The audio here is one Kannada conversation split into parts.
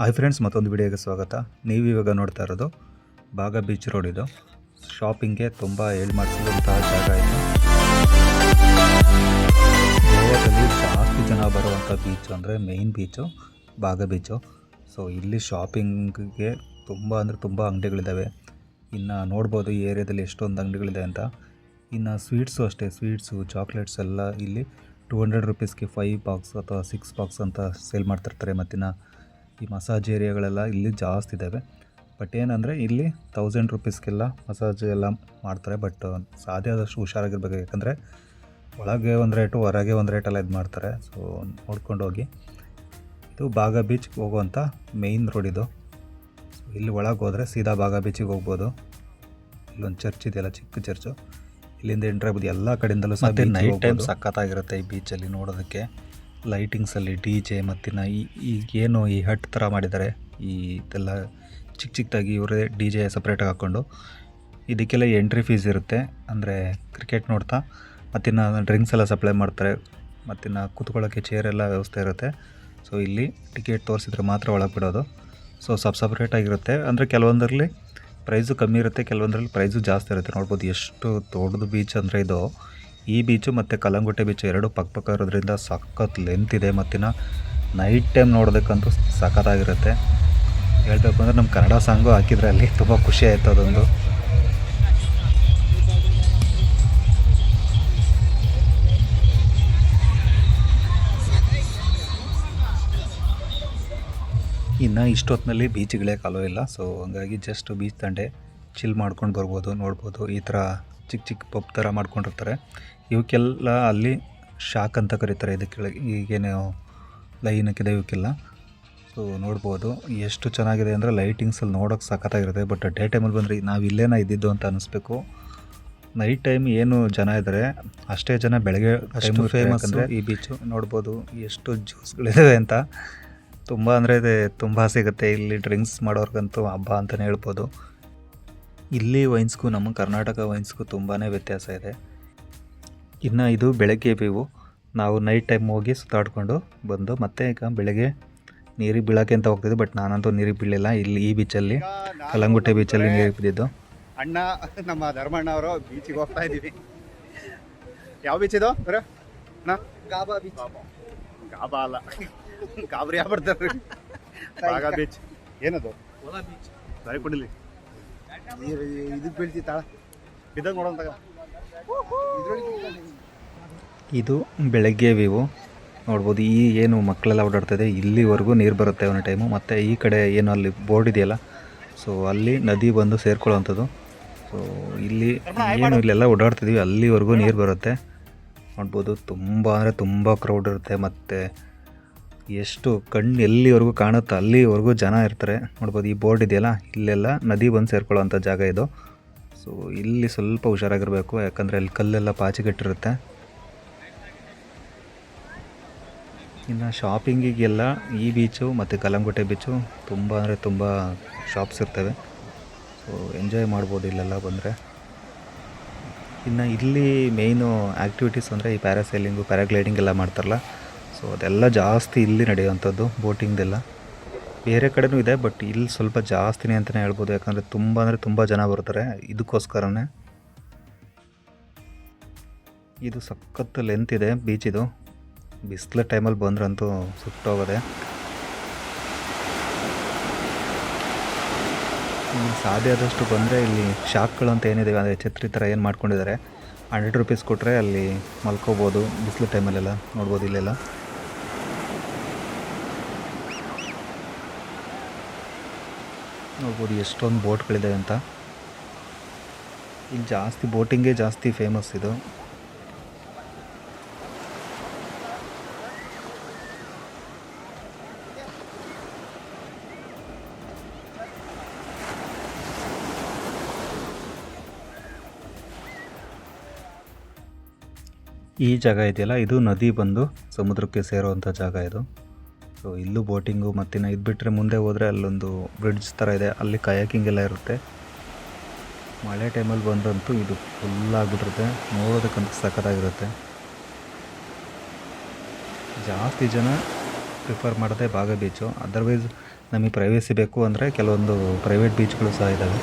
ಹಾಯ್ ಫ್ರೆಂಡ್ಸ್, ಮತ್ತೊಂದು ವಿಡಿಯೋಗೆ ಸ್ವಾಗತ. ನೀವು ಇವಾಗ ನೋಡ್ತಾ ಇರೋದು ಬಾಗ ಬೀಚ್ ರೋಡ್. ಇದು ಶಾಪಿಂಗ್ಗೆ ತುಂಬ ಮಾಡಿಸಿದಂತಹ ಜಾಗ ಇದು. ಗೋವಾದಲ್ಲಿ ಜಾಸ್ತಿ ಜನ ಬರುವಂಥ ಬೀಚ್ ಅಂದರೆ ಮೇಯ್ನ್ ಬೀಚು ಬಾಗ ಬೀಚು. ಸೊ ಇಲ್ಲಿ ಶಾಪಿಂಗ್ಗೆ ತುಂಬ ಅಂಗಡಿಗಳಿದ್ದಾವೆ. ಇನ್ನು ನೋಡ್ಬೋದು ಈ ಏರಿಯಾದಲ್ಲಿ ಎಷ್ಟೊಂದು ಅಂಗಡಿಗಳಿದೆ ಅಂತ. ಇನ್ನು ಸ್ವೀಟ್ಸು ಅಷ್ಟೇ, ಸ್ವೀಟ್ಸು ಚಾಕ್ಲೇಟ್ಸ್ ಎಲ್ಲ ಇಲ್ಲಿ 200 ರುಪೀಸ್ಗೆ 5 ಬಾಕ್ಸ್ ಅಥವಾ 6 ಬಾಕ್ಸ್ ಅಂತ ಸೇಲ್ ಮಾಡ್ತಿರ್ತಾರೆ. ಮತ್ತಿನ್ನು ಈ ಮಸಾಜ್ ಏರಿಯಾಗಳೆಲ್ಲ ಇಲ್ಲಿ ಜಾಸ್ತಿ ಇದ್ದಾವೆ. ಬಟ್ ಏನಂದರೆ ಇಲ್ಲಿ 1000 ರುಪೀಸ್ಗೆಲ್ಲ ಮಸಾಜ್ ಎಲ್ಲ ಮಾಡ್ತಾರೆ. ಬಟ್ ಸಾಧ್ಯ ಆದಷ್ಟು ಹುಷಾರಾಗಿರ್ಬೇಕು, ಯಾಕಂದರೆ ಒಳಗೆ ಒಂದು ರೇಟು ಹೊರಗೆ ಒಂದು ರೇಟೆಲ್ಲ ಇದು ಮಾಡ್ತಾರೆ. ಸೊ ನೋಡ್ಕೊಂಡು ಹೋಗಿ. ಇದು ಬಾಗ ಬೀಚ್ಗೆ ಹೋಗುವಂಥ ಮೇಯ್ನ್ ರೋಡ್ ಇದು. ಸೊ ಇಲ್ಲಿ ಒಳಗೆ ಹೋದರೆ ಸೀದಾ ಬಾಗ ಬೀಚಿಗೆ ಹೋಗ್ಬೋದು. ಇಲ್ಲೊಂದು ಚರ್ಚ್ ಇದೆಯಲ್ಲ, ಚಿಕ್ಕ ಚರ್ಚು, ಇಲ್ಲಿಂದ ಎಂಟ್ರಿ ಆಗ್ಬೋದು. ಎಲ್ಲ ಕಡೆಯಿಂದಲೂ ಸಹ ನೈಟ್ ಟೈಮ್ ಸಖತ್ತಾಗಿರುತ್ತೆ ಈ ಬೀಚಲ್ಲಿ ನೋಡೋದಕ್ಕೆ. ಲೈಟಿಂಗ್ಸಲ್ಲಿ DJ ಮತ್ತಿನ್ನು ಈಗೇನು ಈ ಹಟ್ ಥರ ಮಾಡಿದ್ದಾರೆ, ಈ ಇದೆಲ್ಲ ಚಿಕ್ಕದಾಗಿ ಇವರೇ DJ ಸಪ್ರೇಟಾಗಿ ಹಾಕ್ಕೊಂಡು ಇದಕ್ಕೆಲ್ಲ ಎಂಟ್ರಿ ಫೀಸ್ ಇರುತ್ತೆ. ಅಂದರೆ ಕ್ರಿಕೆಟ್ ನೋಡ್ತಾ ಮತ್ತಿನ್ನು ಡ್ರಿಂಕ್ಸ್ ಎಲ್ಲ ಸಪ್ಲೈ ಮಾಡ್ತಾರೆ. ಮತ್ತಿನ್ನು ಕೂತ್ಕೊಳ್ಳೋಕ್ಕೆ ಚೇರೆಲ್ಲ ವ್ಯವಸ್ಥೆ ಇರುತ್ತೆ. ಸೊ ಇಲ್ಲಿ ಟಿಕೆಟ್ ತೋರಿಸಿದ್ರೆ ಮಾತ್ರ ಒಳಗೆ ಬಿಡೋದು. ಸೊ ಸಪ್ರೇಟಾಗಿರುತ್ತೆ. ಅಂದರೆ ಕೆಲವೊಂದರಲ್ಲಿ ಪ್ರೈಸು ಕಮ್ಮಿ ಇರುತ್ತೆ, ಕೆಲವೊಂದರಲ್ಲಿ ಪ್ರೈಸು ಜಾಸ್ತಿ ಇರುತ್ತೆ. ನೋಡ್ಬೋದು ಎಷ್ಟು ದೊಡ್ಡದು ಬೀಚ್ ಅಂದರೆ ಇದು. ಈ ಬೀಚು ಮತ್ತು ಕಲ್ಲಂಗುಟ್ಟೆ ಬೀಚು ಎರಡು ಪಕ್ಕ ಇರೋದ್ರಿಂದ ಸಖತ್ ಲೆಂತ್ ಇದೆ. ಮತ್ತಿನ್ನು ನೈಟ್ ಟೈಮ್ ನೋಡೋದಕ್ಕಂತೂ ಸಖತ್ತಾಗಿರುತ್ತೆ. ಹೇಳಬೇಕು ಅಂದರೆ ನಮ್ಮ ಕನ್ನಡ ಸಾಂಗು ಹಾಕಿದರೆ ಅಲ್ಲಿ ತುಂಬ ಖುಷಿ ಆಯಿತು ಅದೊಂದು. ಇನ್ನು ಇಷ್ಟೊತ್ತಿನಲ್ಲಿ ಬೀಚ್ಗಳೇ ಕಾಲೋ ಇಲ್ಲ. ಸೊ ಹಂಗಾಗಿ ಜಸ್ಟ್ ಬೀಚ್ ದಂಡೆ ಚಿಲ್ ಮಾಡ್ಕೊಂಡು ಬರ್ಬೋದು. ನೋಡ್ಬೋದು ಈ ಥರ ಚಿಕ್ಕ ಪಬ್ ಥರ ಮಾಡ್ಕೊಂಡಿರ್ತಾರೆ. ಇವಕ್ಕೆಲ್ಲ ಅಲ್ಲಿ ಶಾಕ್ ಅಂತ ಕರೀತಾರೆ. ಇದಕ್ಕೆ ಈಗೇನು ಲೈನ್ ಹಾಕಿದೆ ಇವಕ್ಕೆಲ್ಲ. ಸೊ ನೋಡ್ಬೋದು ಎಷ್ಟು ಚೆನ್ನಾಗಿದೆ ಅಂದರೆ ಲೈಟಿಂಗ್ಸಲ್ಲಿ ನೋಡೋಕ್ಕೆ ಸಖತ್ತಾಗಿರುತ್ತೆ. ಬಟ್ ಡೇ ಟೈಮಲ್ಲಿ ಬಂದರೆ ನಾವು ಇಲ್ಲೇನ ಇದ್ದಿದ್ದು ಅಂತ ಅನ್ನಿಸ್ಬೇಕು. ನೈಟ್ ಟೈಮ್ ಏನು ಜನ ಇದ್ದಾರೆ ಅಷ್ಟೇ ಜನ ಬೆಳಗ್ಗೆ ಅಷ್ಟು ಫೇಮಸ್ ಅಂದರೆ ಈ ಬೀಚು. ನೋಡ್ಬೋದು ಎಷ್ಟು ಜ್ಯೂಸ್ಗಳಿದ್ದಾವೆ ಅಂತ. ತುಂಬ ಅಂದರೆ ಇದೆ, ತುಂಬ ಸಿಗುತ್ತೆ ಇಲ್ಲಿ. ಡ್ರಿಂಕ್ಸ್ ಮಾಡೋರ್ಗಂತೂ ಹಬ್ಬ ಅಂತಲೇ ಹೇಳ್ಬೋದು. ಇಲ್ಲಿ ವೈನ್ಸ್ಗೂ ನಮ್ಮ ಕರ್ನಾಟಕ ವೈನ್ಸ್ಗೂ ತುಂಬಾ ವ್ಯತ್ಯಾಸ ಇದೆ. ಇನ್ನು ಇದು ಬೆಳಗ್ಗೆ ವ್ಯೂ. ನಾವು ನೈಟ್ ಟೈಮ್ ಹೋಗಿ ಸುತ್ತಾಡ್ಕೊಂಡು ಬಂದು ಮತ್ತೆ ಈಗ ಬೆಳಗ್ಗೆ ನೀರಿಗೆ ಬೀಳೋಕ್ಕೆ ಅಂತ ಹೋಗ್ತಿದ್ದೆ. ಬಟ್ ನಾನಂತೂ ನೀರಿಗೆ ಬೀಳಿಲ್ಲ. ಇಲ್ಲಿ ಈ ಬೀಚಲ್ಲಿ, ಕಲ್ಲಂಗುಟ್ಟೆ ಬೀಚಲ್ಲಿ ನೀರಿಗೆ ಬಿದ್ದಿದ್ದು. ಅಣ್ಣ ನಮ್ಮ ಧರ್ಮಣ್ಣ ಅವರು ಬೀಚಿಗೆ ಹೋಗ್ತಾ ಇದ್ದೀವಿ. ಯಾವ ಬೀಚ್ ಇದು? ಗಾಬಾ ಬೀಚ್. ಗಾಬಾ ಅಲ್ಲ, ಗಾಬರಿ ಆಗ್ಬಿಡ್ತಾರೆ. ಬಾಗ ಬೀಚ್ ಏನದು? ಬೀಚ್ ಸರಿ ಕೊಡಿಲಿ. ಇದಕ್ಕೆ ಬೀಳ್ತಿ ತಾಳ ಇದಾಗ ನೋಡೋಂತಾಗ. ಇದು ಬೆಳಗ್ಗೆ ವ್ಯೂ. ನೋಡ್ಬೋದು ಈ ಏನು ಮಕ್ಕಳೆಲ್ಲ ಓಡಾಡ್ತದೆ ಇಲ್ಲಿವರೆಗೂ ನೀರು ಬರುತ್ತೆ ಒಂದು ಟೈಮು. ಮತ್ತು ಈ ಕಡೆ ಏನು ಅಲ್ಲಿ ಬೋರ್ಡ್ ಇದೆಯಲ್ಲ, ಸೊ ಅಲ್ಲಿ ನದಿ ಬಂದು ಸೇರ್ಕೊಳ್ಳೋವಂಥದ್ದು. ಸೊ ಇಲ್ಲಿ ಏನು ಇಲ್ಲೆಲ್ಲ ಓಡಾಡ್ತಿದ್ದೀವಿ ಅಲ್ಲಿವರೆಗೂ ನೀರು ಬರುತ್ತೆ. ನೋಡ್ಬೋದು ತುಂಬ ಅಂದರೆ ತುಂಬ ಕ್ರೌಡ್ ಇರುತ್ತೆ. ಮತ್ತು ಎಷ್ಟು ಕಣ್ಣು ಎಲ್ಲಿವರೆಗೂ ಕಾಣುತ್ತೆ ಅಲ್ಲಿವರೆಗೂ ಜನ ಇರ್ತಾರೆ. ನೋಡ್ಬೋದು ಈ ಬೋರ್ಡ್ ಇದೆಯಲ್ಲ, ಇಲ್ಲೆಲ್ಲ ನದಿ ಬಂದು ಸೇರ್ಕೊಳ್ಳೋವಂಥ ಜಾಗ ಇದು. ಸೊ ಇಲ್ಲಿ ಸ್ವಲ್ಪ ಹುಷಾರಾಗಿರಬೇಕು, ಯಾಕಂದರೆ ಅಲ್ಲಿ ಕಲ್ಲೆಲ್ಲ ಪಾಚಿಗೆಟ್ಟಿರುತ್ತೆ. ಇನ್ನು ಶಾಪಿಂಗಿಗೆಲ್ಲ ಈ ಬೀಚು ಮತ್ತು ಕಲ್ಲಂಗುಟ್ಟೆ ಬೀಚು ತುಂಬ ಅಂದರೆ ತುಂಬ ಶಾಪ್ಸ್ ಇರ್ತವೆ. ಸೊ ಎಂಜಾಯ್ ಮಾಡ್ಬೋದು ಇಲ್ಲೆಲ್ಲ ಬಂದರೆ. ಇನ್ನು ಇಲ್ಲಿ ಮೇಯ್ನು ಆ್ಯಕ್ಟಿವಿಟೀಸ್ ಅಂದರೆ ಈ ಪ್ಯಾರಾಸೈಲಿಂಗು, ಪ್ಯಾರಾಗ್ಲೈಡಿಂಗ್ ಎಲ್ಲ ಮಾಡ್ತಾರಲ್ಲ, ಸೊ ಅದೆಲ್ಲ ಜಾಸ್ತಿ ಇಲ್ಲಿ ನಡೆಯುವಂಥದ್ದು. ಬೋಟಿಂಗ್ದೆಲ್ಲ ಬೇರೆ ಕಡೆನೂ ಇದೆ, ಬಟ್ ಇಲ್ಲಿ ಸ್ವಲ್ಪ ಜಾಸ್ತಿನೇ ಅಂತಲೇ ಹೇಳ್ಬೋದು. ಯಾಕಂದರೆ ತುಂಬ ಅಂದರೆ ತುಂಬ ಜನ ಬರ್ತಾರೆ ಇದಕ್ಕೋಸ್ಕರನೇ. ಇದು ಸಖತ್ ಲೆಂತ್ ಇದೆ ಬೀಚ್ ಇದು. ಬಿಸಿಲು ಟೈಮಲ್ಲಿ ಬಂದ್ರಂತೂ ಸುಟ್ಟೋಗೋದೆ. ಸಾಧ್ಯ ಆದಷ್ಟು ಬಂದರೆ ಇಲ್ಲಿ ಶಾಕ್ಗಳು ಅಂತ ಏನಿದೆ, ಅಂದರೆ ಛತ್ರಿ ಥರ ಏನು ಮಾಡ್ಕೊಂಡಿದ್ದಾರೆ, 100 ರುಪೀಸ್ ಕೊಟ್ಟರೆ ಅಲ್ಲಿ ಮಲ್ಕೋಬೋದು ಬಿಸಿಲು ಟೈಮಲ್ಲೆಲ್ಲ. ನೋಡ್ಬೋದು ಇಲ್ಲೆಲ್ಲ ನೋಡ್ಬೋದು ಎಷ್ಟೊಂದು ಬೋಟ್ಗಳಿದೆ ಅಂತ. ಇಲ್ಲಿ ಜಾಸ್ತಿ ಬೋಟಿಂಗೇ ಜಾಸ್ತಿ ಫೇಮಸ್ ಇದು. ಈ ಜಾಗ ಇದೆಯಲ್ಲ, ಇದು ನದಿ ಬಂದು ಸಮುದ್ರಕ್ಕೆ ಸೇರುವಂಥ ಜಾಗ ಇದು. ಸೊ ಇಲ್ಲೂ ಬೋಟಿಂಗು ಮತ್ತಿನ್ನು ಇದು ಬಿಟ್ಟರೆ ಮುಂದೆ ಹೋದರೆ ಅಲ್ಲೊಂದು ಬ್ರಿಡ್ಜ್ ಥರ ಇದೆ, ಅಲ್ಲಿ ಕಯಾಕಿಂಗ್ ಎಲ್ಲ ಇರುತ್ತೆ. ಮಳೆ ಟೈಮಲ್ಲಿ ಬಂದ್ರಂತೂ ಇದು ಫುಲ್ಲಾಗ್ಬಿಟ್ಟಿರುತ್ತೆ. ನೋಡೋದಕ್ಕಂತೂ ಸಖತ್ತಾಗಿರುತ್ತೆ. ಜಾಸ್ತಿ ಜನ ಪ್ರಿಫರ್ ಮಾಡೋದೇ ಬಾಗ ಬೀಚು. ಅದರ್ವೈಸ್ ನಮಗೆ ಪ್ರೈವೇಸಿ ಬೇಕು ಅಂದರೆ ಕೆಲವೊಂದು ಪ್ರೈವೇಟ್ ಬೀಚ್ಗಳು ಸಹ ಇದ್ದಾವೆ.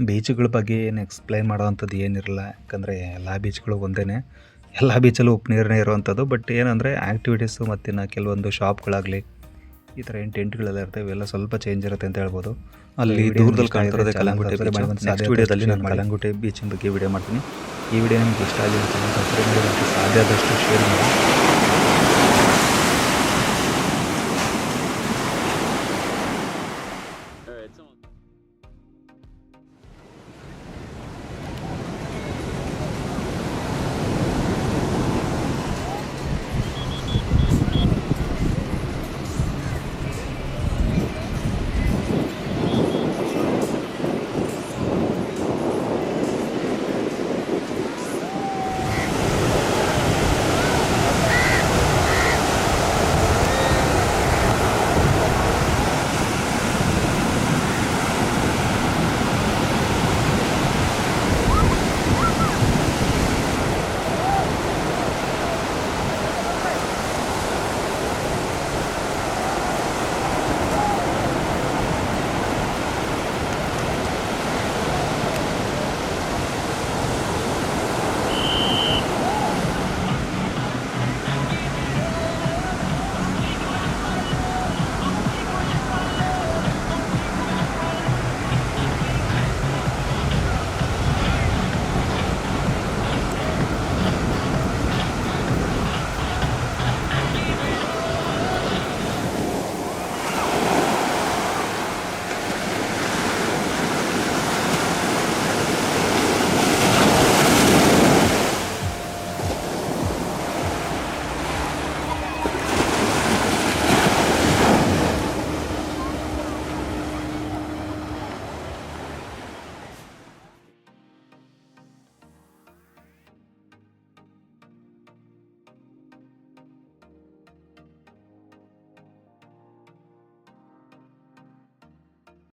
ಬೀಚ್ಗಳ ಬಗ್ಗೆ ಏನು ಎಕ್ಸ್ಪ್ಲೈನ್ ಮಾಡೋವಂಥದ್ದು ಏನಿರಲ್ಲ, ಯಾಕಂದರೆ ಎಲ್ಲ ಬೀಚ್ಗಳು ಒಂದೇ, ಎಲ್ಲ ಬೀಚಲ್ಲೂ ಉಪ್ಪು ನೀರೇ ಇರುವಂಥದ್ದು. ಬಟ್ ಏನಂದರೆ ಆ್ಯಕ್ಟಿವಿಟೀಸು ಮತ್ತಿನ್ನು ಕೆಲವೊಂದು ಶಾಪ್ಗಳಾಗಲಿ ಈ ಥರ ಏನು ಟೆಂಟ್ಗಳೆಲ್ಲ ಇರ್ತವೆ, ಇವೆಲ್ಲ ಸ್ವಲ್ಪ ಚೇಂಜ್ ಇರುತ್ತೆ ಅಂತ ಹೇಳ್ಬೋದು. ಅಲ್ಲಿ ದೂರದಲ್ಲಿ ಕಾಣ್ತಿರೋದೇ ಕಲ್ಲಂಗುಟಿ ಬೀಚ್. ನೆಕ್ಸ್ಟ್ ವೀಡಿಯೋದಲ್ಲಿ ನಾನು ಕಲ್ಲಂಗುಟಿ ಬೀಚಿನ ಬಗ್ಗೆ ವಿಡಿಯೋ ಮಾಡ್ತೀನಿ. ಈ ವಿಡಿಯೋ ನಿಮ್ಗೆ ಇಷ್ಟ ಆಗಿದೆ, ಸಬ್ಸ್ಕ್ರೈಬ್ ಮಾಡಿ ಮತ್ತು ಸಾಧ್ಯ ಆದಷ್ಟು ಶೇರ್ ಮಾಡಿ.